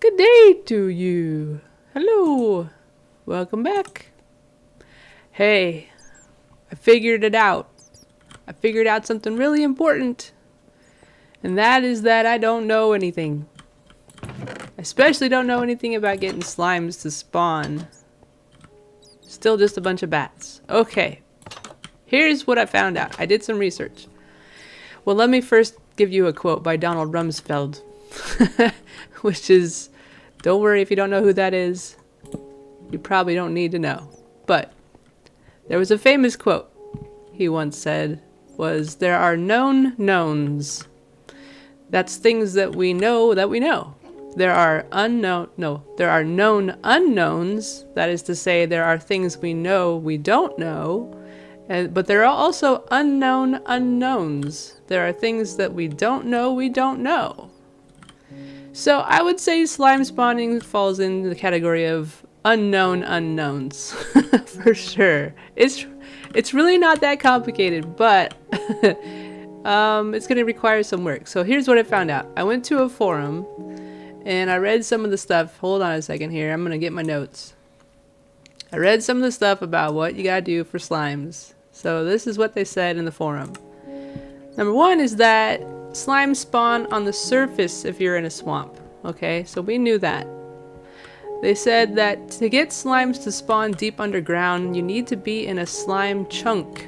Good day to you. Hello. Welcome back. Hey, I figured it out. I figured out something really important. And that is that I don't know anything. I especially don't know anything about getting slimes to spawn. Still just a bunch of bats. Okay. Here's what I found out. I did some research. Well, let me first give you a quote by Donald Rumsfeld. Which is, don't worry if you don't know who that is. You probably don't need to know. But there was a famous quote he once said was, there are known knowns. That's things that we know that we know. There are known unknowns. That is to say, there are things we know we don't know. But there are also unknown unknowns. There are things that we don't know we don't know. So I would say slime spawning falls in the category of unknown unknowns. For sure. It's really not that complicated, but it's going to require some work. So here's what I found out. I went to a forum and I read some of the stuff. Hold on a second here. I'm going to get my notes. I read some of the stuff about what you got to do for slimes. So this is what they said in the forum. Number one is that slimes spawn on the surface if you're in a swamp. Okay, so we knew that. They said that to get slimes to spawn deep underground, you need to be in a slime chunk.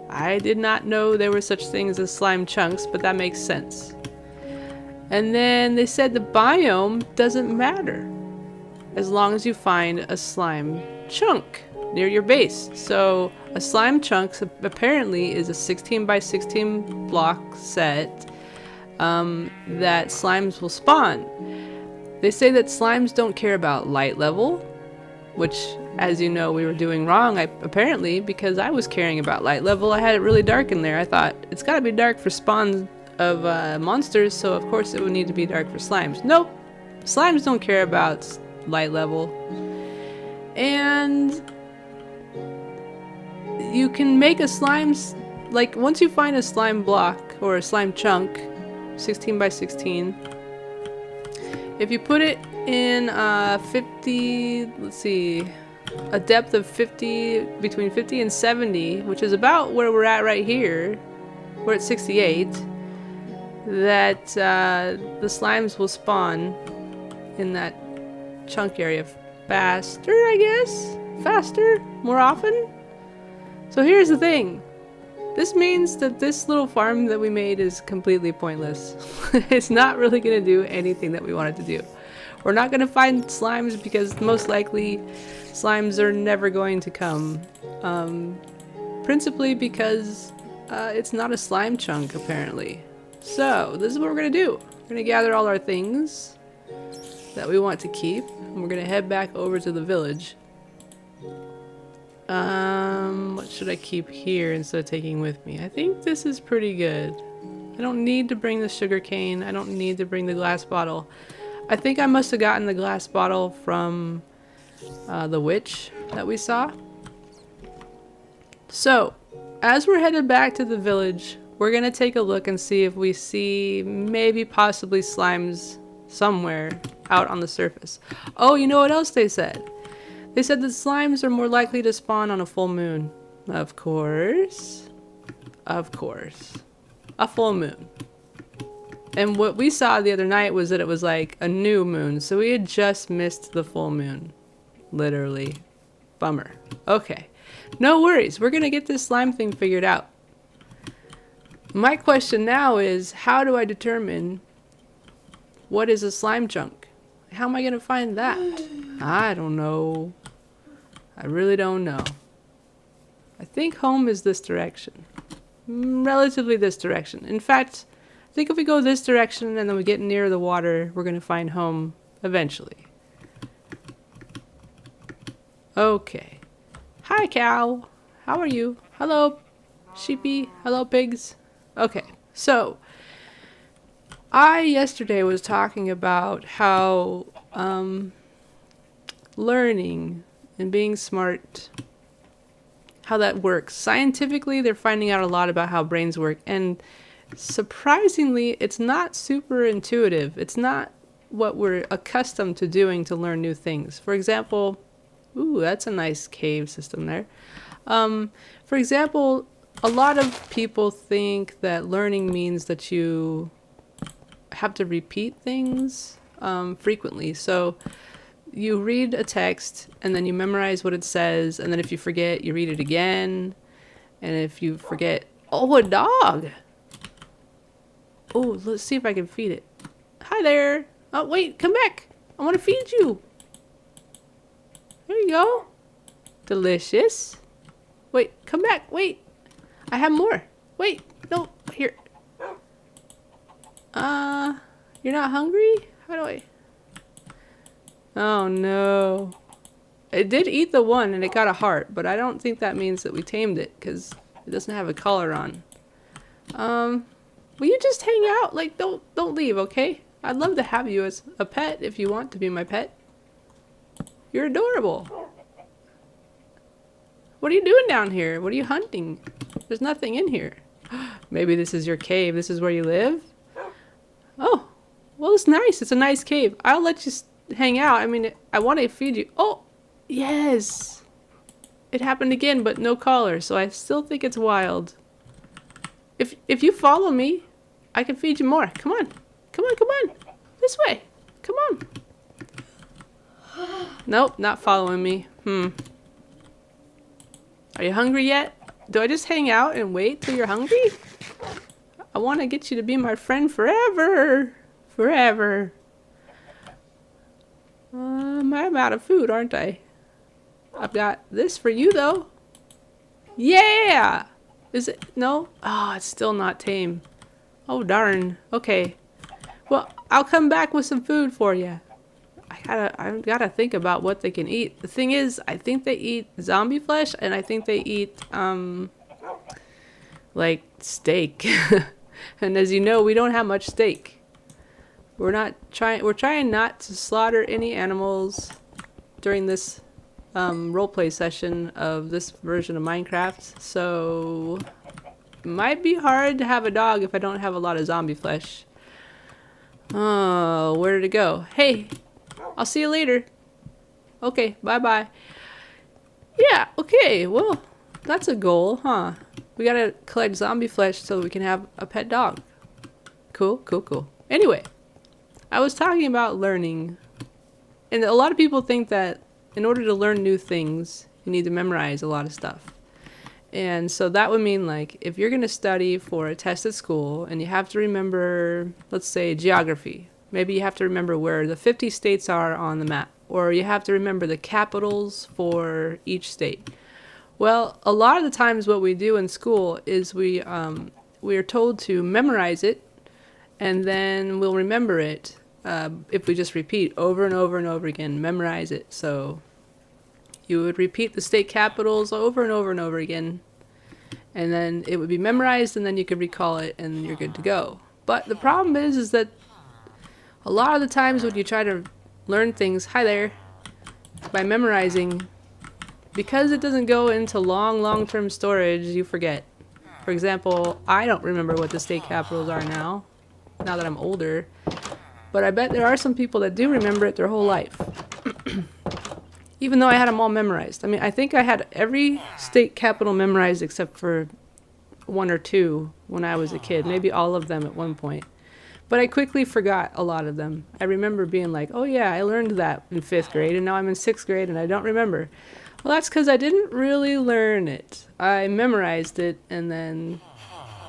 I did not know there were such things as slime chunks, but that makes sense. And then they said the biome doesn't matter as long as you find a slime chunk near your base. So a slime chunk apparently is a 16 by 16 block set that slimes will spawn. They say that slimes don't care about light level, which, as you know, we were doing wrong apparently, because I was caring about light level. I had it really dark in there. I thought it's got to be dark for spawn of monsters, so of course it would need to be dark for slimes. Nope, slimes don't care about light level. And you can make a slime, like once you find a slime block or a slime chunk, 16 by 16, if you put it in 50, let's see, a depth of 50, between 50 and 70, which is about where we're at right here, we're at 68, that the slimes will spawn in that chunk area faster, I guess? Faster? More often? So here's the thing. This means that this little farm that we made is completely pointless. It's not really going to do anything that we want it to do. We're not going to find slimes because most likely slimes are never going to come. Principally because it's not a slime chunk apparently. So this is what we're going to do. We're going to gather all our things that we want to keep. And we're going to head back over to the village. What should I keep here instead of taking with me? I think this is pretty good. I don't need to bring the sugar cane. I don't need to bring the glass bottle. I think I must have gotten the glass bottle from the witch that we saw. So, as we're headed back to the village, we're gonna take a look and see if we see maybe possibly slimes somewhere out on the surface. Oh, you know what else they said? They said that slimes are more likely to spawn on a full moon. Of course. Of course. A full moon. And what we saw the other night was that it was like a new moon. So we had just missed the full moon. Literally. Bummer. Okay. No worries. We're going to get this slime thing figured out. My question now is, how do I determine what is a slime chunk? How am I going to find that? I don't know. I really don't know. I think home is this direction. Relatively this direction. In fact, I think if we go this direction and then we get near the water, we're going to find home eventually. Okay. Hi, cow. How are you? Hello, sheepy. Hello, pigs. Okay, so I yesterday was talking about how learning and being smart, how that works. Scientifically, they're finding out a lot about how brains work, and surprisingly, it's not super intuitive. It's not what we're accustomed to doing to learn new things. For example, ooh, that's a nice cave system there. For example, a lot of people think that learning means that you have to repeat things frequently. So you read a text and then you memorize what it says, and then if you forget, you read it again. And if you forget, oh, a dog. Oh, let's see if I can feed it. Hi there. Oh, wait, come back. I want to feed you. There you go. Delicious. Wait, come back. Wait. I have more. Wait. No. Here. You're not hungry? How do I? Oh, no. It did eat the one and it got a heart, but I don't think that means that we tamed it because it doesn't have a collar on. Will you just hang out? Like, don't leave, okay? I'd love to have you as a pet if you want to be my pet. You're adorable. What are you doing down here? What are you hunting? There's nothing in here. Maybe this is your cave. This is where you live? Oh, well, it's nice. It's a nice cave. I'll let you hang out. I mean, I want to feed you. Oh, yes. It happened again, but no collar, so I still think it's wild. If you follow me, I can feed you more. Come on. Come on, come on. This way. Come on. Nope, not following me. Are you hungry yet? Do I just hang out and wait till you're hungry? I want to get you to be my friend forever. Forever. I'm out of food, aren't I? I've got this for you, though. Yeah! Is it? No? Oh, it's still not tame. Oh, darn. Okay. Well, I'll come back with some food for you. I gotta think about what they can eat. The thing is, I think they eat zombie flesh, and I think they eat, like, steak. And as you know, we don't have much steak. We're trying not to slaughter any animals during this roleplay session of this version of Minecraft, so it might be hard to have a dog if I don't have a lot of zombie flesh. Oh, where did it go? Hey, I'll see you later. Okay, bye-bye. Yeah, okay, well, that's a goal, huh? We gotta collect zombie flesh so we can have a pet dog. Cool, cool, cool. Anyway, I was talking about learning, and a lot of people think that in order to learn new things, you need to memorize a lot of stuff. And so that would mean, like, if you're going to study for a test at school and you have to remember, let's say, geography. Maybe you have to remember where the 50 states are on the map, or you have to remember the capitals for each state. Well, a lot of the times what we do in school is we are told to memorize it, and then we'll remember it if we just repeat over and over and over again, memorize it. So you would repeat the state capitals over and over and over again, and then it would be memorized, and then you could recall it, and you're good to go. But the problem is that a lot of the times when you try to learn things, hi there, by memorizing, because it doesn't go into long-term storage, you forget. For example, I don't remember what the state capitals are now that I'm older, but I bet there are some people that do remember it their whole life. Even though I had them all memorized. I mean, I think I had every state capital memorized except for one or two when I was a kid. Maybe all of them at one point. But I quickly forgot a lot of them. I remember being like, oh yeah, I learned that in 5th grade, and now I'm in 6th grade and I don't remember. Well, that's because I didn't really learn it. I memorized it and then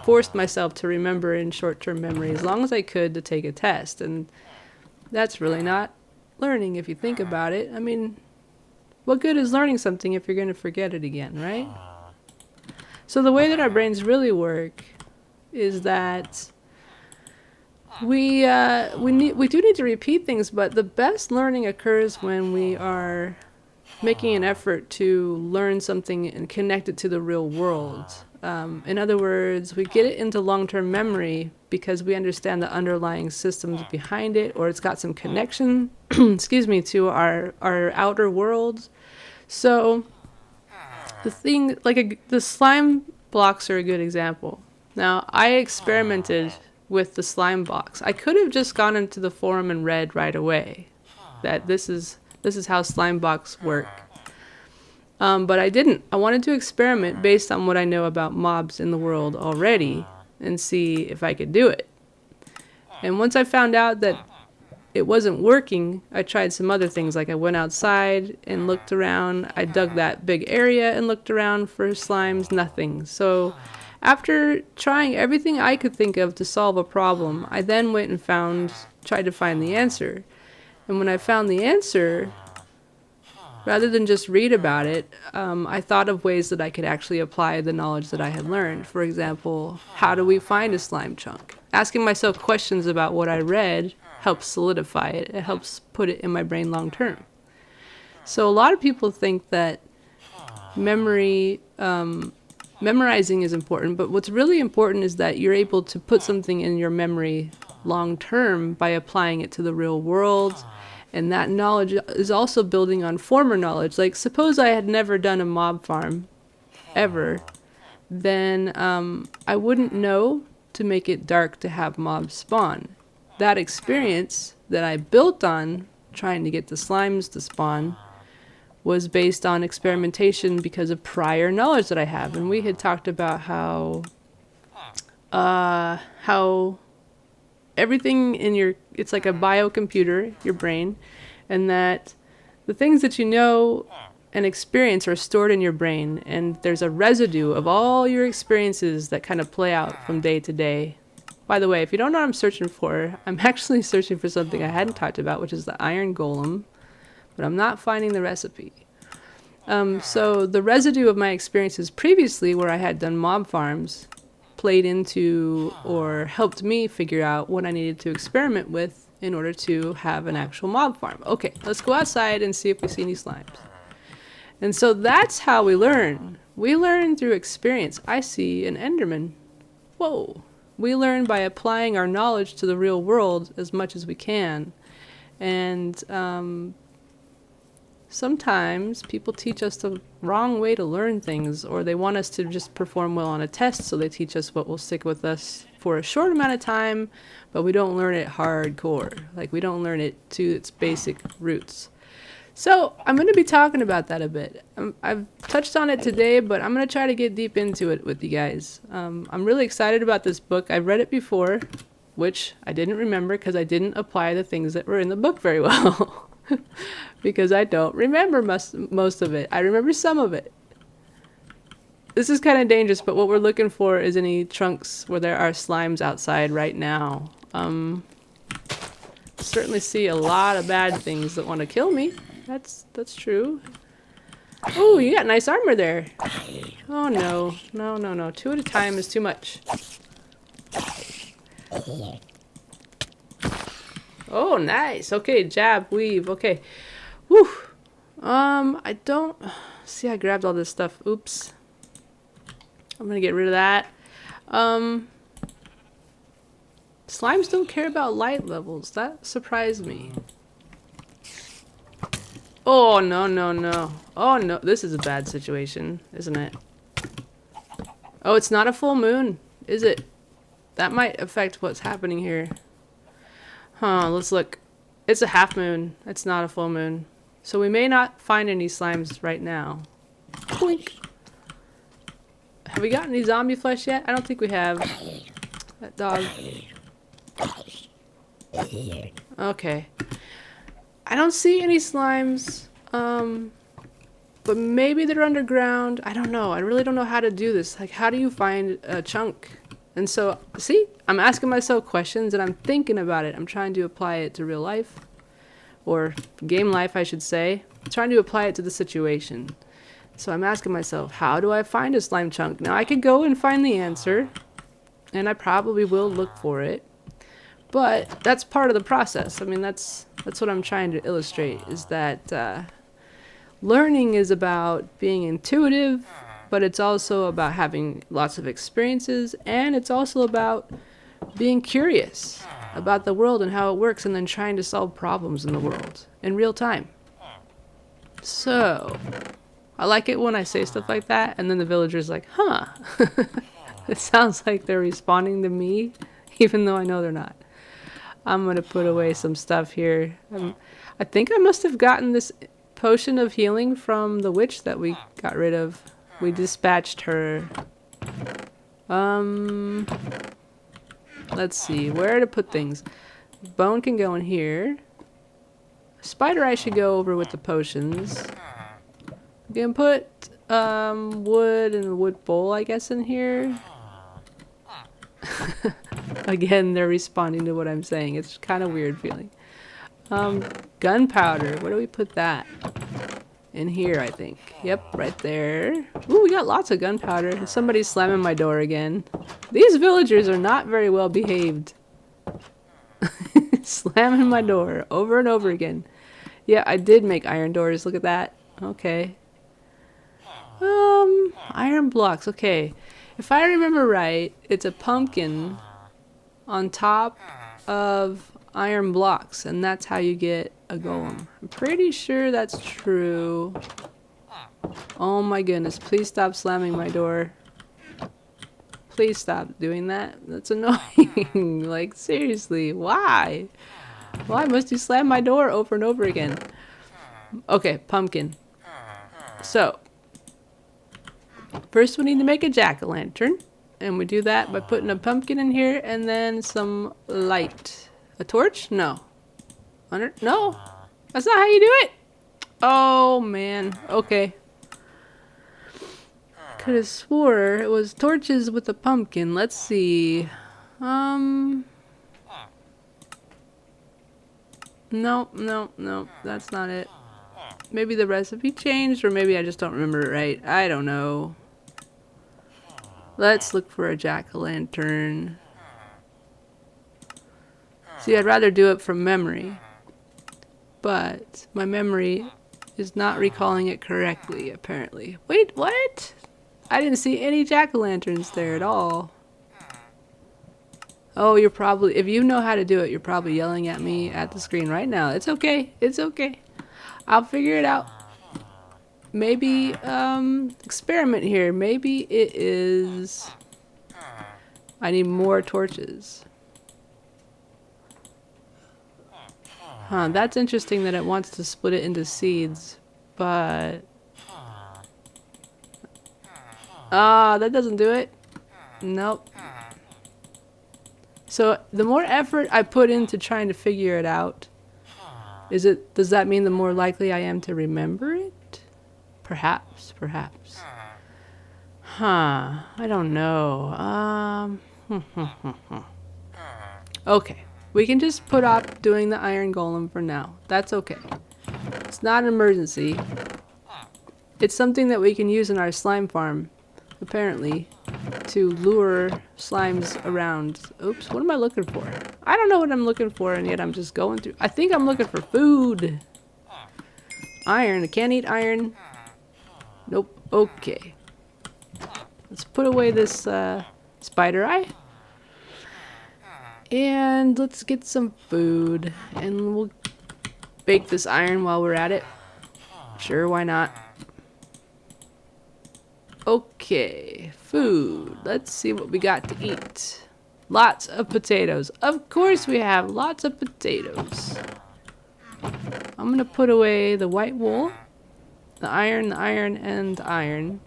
forced myself to remember in short-term memory as long as I could to take a test. And that's really not learning if you think about it. I mean, what good is learning something if you're going to forget it again, right? So the way that our brains really work is that we do need to repeat things, but the best learning occurs when we are making an effort to learn something and connect it to the real world. In other words, we get it into long-term memory because we understand the underlying systems behind it, or it's got some connection, excuse me, to our outer world. So the thing, like the slime blocks are a good example. Now, I experimented with the slime box. I could have just gone into the forum and read right away that this is how slime box work. But I didn't. I wanted to experiment based on what I know about mobs in the world already and see if I could do it. And once I found out that it wasn't working, I tried some other things. Like I went outside and looked around. I dug that big area and looked around for slimes, nothing. So after trying everything I could think of to solve a problem, I then went and tried to find the answer. And when I found the answer, rather than just read about it, I thought of ways that I could actually apply the knowledge that I had learned. For example, how do we find a slime chunk? Asking myself questions about what I read helps solidify it. It helps put it in my brain long term. So a lot of people think that memorizing is important, but what's really important is that you're able to put something in your memory long term by applying it to the real world. And that knowledge is also building on former knowledge. Like, suppose I had never done a mob farm, ever, then I wouldn't know to make it dark to have mobs spawn. That experience that I built on trying to get the slimes to spawn was based on experimentation because of prior knowledge that I have. And we had talked about how everything in it's like a biocomputer, your brain, and that the things that you know and experience are stored in your brain, and there's a residue of all your experiences that kind of play out from day to day. By the way, if you don't know what I'm searching for, I'm actually searching for something I hadn't talked about, which is the iron golem, but I'm not finding the recipe. So the residue of my experiences previously where I had done mob farms played into or helped me figure out what I needed to experiment with in order to have an actual mob farm. Okay, let's go outside and see if we see any slimes. And so that's how we learn. We learn through experience. I see an Enderman. Whoa. We learn by applying our knowledge to the real world as much as we can. And sometimes people teach us the wrong way to learn things, or they want us to just perform well on a test, so they teach us what will stick with us for a short amount of time, but we don't learn it hardcore. Like, we don't learn it to its basic roots. So I'm going to be talking about that a bit. I've touched on it today, but I'm going to try to get deep into it with you guys. I'm really excited about this book. I've read it before, which I didn't remember because I didn't apply the things that were in the book very well. Because I don't remember most of it. I remember some of it. This is kind of dangerous, but what we're looking for is any trunks where there are slimes outside right now. Certainly see a lot of bad things that want to kill me. That's true. Oh, you got nice armor there. Oh no. No. 2 at a time is too much. Oh, nice. Okay, jab, weave. Okay. Whew. I don't... See, I grabbed all this stuff. Oops. I'm gonna get rid of that. Slimes don't care about light levels. That surprised me. Oh, no. Oh, no. This is a bad situation, isn't it? Oh, it's not a full moon, is it? That might affect what's happening here. Huh, let's look. It's a half moon. It's not a full moon. So we may not find any slimes right now. Blink. Have we gotten any zombie flesh yet? I don't think we have. That dog. Okay. I don't see any slimes. But maybe they're underground. I don't know. I really don't know how to do this. Like, how do you find a chunk? And so, see, I'm asking myself questions and I'm thinking about it. I'm trying to apply it to real life, or game life, I should say. I'm trying to apply it to the situation. So I'm asking myself, how do I find a slime chunk? Now, I could go and find the answer, and I probably will look for it. But that's part of the process. I mean, that's what I'm trying to illustrate, is that learning is about being intuitive, but it's also about having lots of experiences, and it's also about being curious about the world and how it works, and then trying to solve problems in the world in real time. So, I like it when I say stuff like that, and then the villager's like, huh. It sounds like they're responding to me even though I know they're not. I'm gonna put away some stuff here. I think I must have gotten this potion of healing from the witch that we got rid of. We dispatched her. Let's see where to put things. Bone can go in here. Spider eye should go over with the potions. We can put wood and a wood bowl, I guess, in here. Again, they're responding to what I'm saying. It's kind of weird feeling. Gunpowder. Where do we put that? In here, I think. Yep, right there. Ooh, we got lots of gunpowder. And somebody's slamming my door again. These villagers are not very well behaved. Slamming my door over and over again. Yeah, I did make iron doors. Look at that. Okay. Iron blocks. Okay. If I remember right, it's a pumpkin on top of iron blocks, and that's how you get a golem. I'm pretty sure that's true. Oh my goodness, please stop slamming my door. Please stop doing that. That's annoying. Like, seriously, why? Why must you slam my door over and over again? Okay, pumpkin. So, first we need to make a jack-o'-lantern. And we do that by putting a pumpkin in here and then some light. A torch? No. No. That's not how you do it. Oh, man. Okay. Could have swore it was torches with a pumpkin. Let's see. No. That's not it. Maybe the recipe changed, or maybe I just don't remember it right. I don't know. Let's look for a jack-o'-lantern. See, I'd rather do it from memory. But my memory is not recalling it correctly, apparently. Wait, what? I didn't see any jack-o'-lanterns there at all. Oh, you're probably, if you know how to do it, you're probably yelling at me at the screen right now. It's okay. It's okay. I'll figure it out. Maybe, experiment here. Maybe it is... I need more torches. Huh, that's interesting that it wants to split it into seeds, but... that doesn't do it. Nope. So, the more effort I put into trying to figure it out, does that mean the more likely I am to remember it? Perhaps. Huh. I don't know. Okay. We can just put off doing the iron golem for now. That's okay. It's not an emergency. It's something that we can use in our slime farm, apparently, to lure slimes around. Oops, what am I looking for? I don't know what I'm looking for, and yet I'm just going through. I think I'm looking for food. Iron. I can't eat iron. Nope. Okay. Let's put away this spider eye. And let's get some food. And we'll bake this iron while we're at it. Sure, why not? Okay. Food. Let's see what we got to eat. Lots of potatoes. Of course we have lots of potatoes. I'm going to put away the white wool. The iron, and the iron.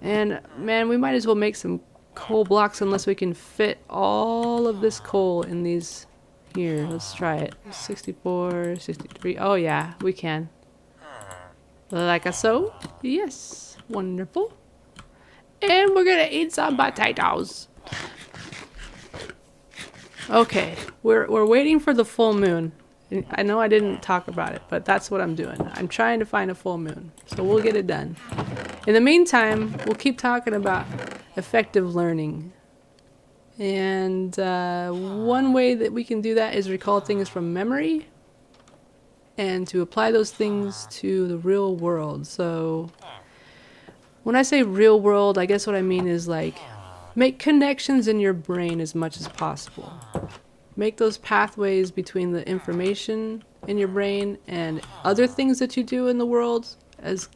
And, man, we might as well make some coal blocks unless we can fit all of this coal in these. Here, let's try it. 64, 63. Oh, yeah, we can. Like so. Yes. Wonderful. And we're going to eat some potatoes. Okay, we're waiting for the full moon. I know I didn't talk about it, but that's what I'm doing. I'm trying to find a full moon, so we'll get it done. In the meantime, we'll keep talking about effective learning. And one way that we can do that is recall things from memory and to apply those things to the real world. So when I say real world, I guess what I mean is like make connections in your brain as much as possible. Make those pathways between the information in your brain and other things that you do in the world as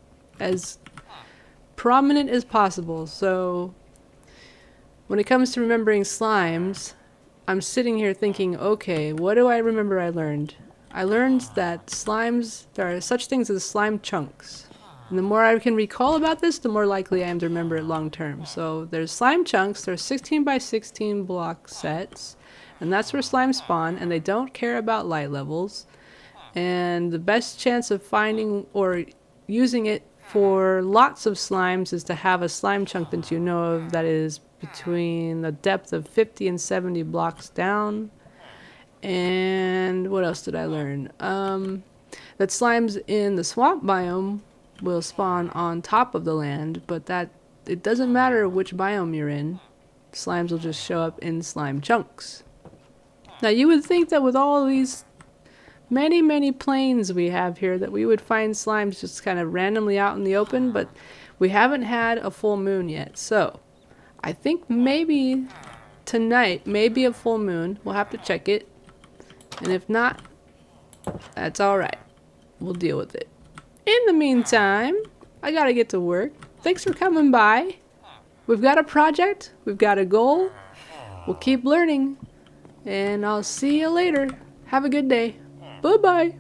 prominent as possible. So when it comes to remembering slimes, I'm sitting here thinking, okay, what do I remember I learned? I learned that slimes, there are such things as slime chunks. And the more I can recall about this, the more likely I am to remember it long term. So there's slime chunks, there's 16 by 16 block sets, and that's where slimes spawn, and they don't care about light levels. And the best chance of finding or using it for lots of slimes is to have a slime chunk that you know of that is between the depth of 50 and 70 blocks down. And what else did I learn? That slimes in the swamp biome will spawn on top of the land, but that it doesn't matter which biome you're in. Slimes will just show up in slime chunks. Now you would think that with all these many plains we have here that we would find slimes just kind of randomly out in the open, but we haven't had a full moon yet. So I think maybe tonight, maybe a full moon. We'll have to check it. And if not, that's alright. We'll deal with it. In the meantime, I gotta get to work. Thanks for coming by. We've got a project. We've got a goal. We'll keep learning. And I'll see you later. Have a good day. Bye-bye.